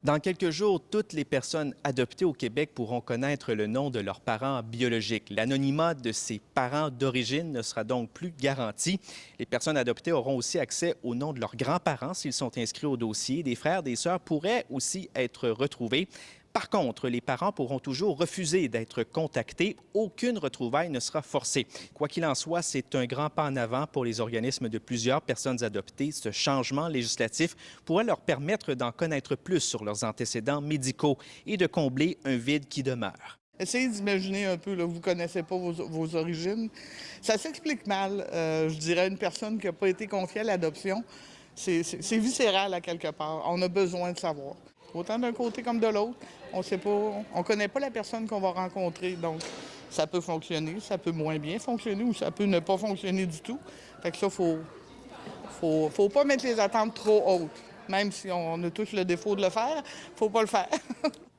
Dans quelques jours, toutes les personnes adoptées au Québec pourront connaître le nom de leurs parents biologiques. L'anonymat de ces parents d'origine ne sera donc plus garanti. Les personnes adoptées auront aussi accès au nom de leurs grands-parents s'ils sont inscrits au dossier. Des frères, des sœurs pourraient aussi être retrouvés. Par contre, les parents pourront toujours refuser d'être contactés. Aucune retrouvaille ne sera forcée. Quoi qu'il en soit, c'est un grand pas en avant pour les organismes de plusieurs personnes adoptées. Ce changement législatif pourrait leur permettre d'en connaître plus sur leurs antécédents médicaux et de combler un vide qui demeure. Essayez d'imaginer un peu, là, vous ne connaissez pas vos origines. Ça s'explique mal, je dirais, une personne qui n'a pas été confiée à l'adoption. C'est viscéral à quelque part. On a besoin de savoir. Autant d'un côté comme de l'autre, on sait pas, on connaît pas la personne qu'on va rencontrer, donc ça peut fonctionner, ça peut moins bien fonctionner ou ça peut ne pas fonctionner du tout. Fait que ça, faut pas mettre les attentes trop hautes. Même si on a tous le défaut de le faire, faut pas le faire.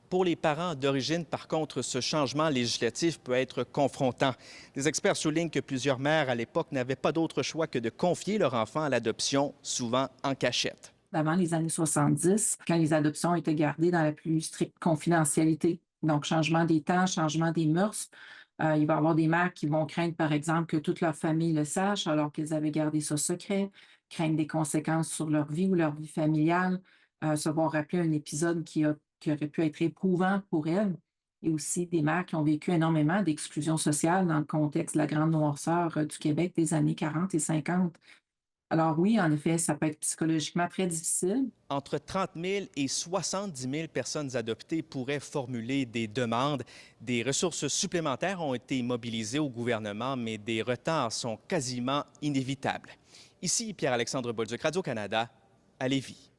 Pour les parents d'origine, par contre, ce changement législatif peut être confrontant. Les experts soulignent que plusieurs mères à l'époque n'avaient pas d'autre choix que de confier leur enfant à l'adoption, souvent en cachette. Avant les années 70, quand les adoptions étaient gardées dans la plus stricte confidentialité. Donc, changement des temps, changement des mœurs. Il va y avoir des mères qui vont craindre, par exemple, que toute leur famille le sache alors qu'elles avaient gardé ça secret, craindre des conséquences sur leur vie ou leur vie familiale, se voir rappeler un épisode qui aurait pu être éprouvant pour elles. Et aussi des mères qui ont vécu énormément d'exclusion sociale dans le contexte de la grande noirceur du Québec des années 40 et 50. Alors oui, en effet, ça peut être psychologiquement très difficile. Entre 30 000 et 70 000 personnes adoptées pourraient formuler des demandes. Des ressources supplémentaires ont été mobilisées au gouvernement, mais des retards sont quasiment inévitables. Ici, Pierre-Alexandre Bolduc, Radio-Canada, à Lévis.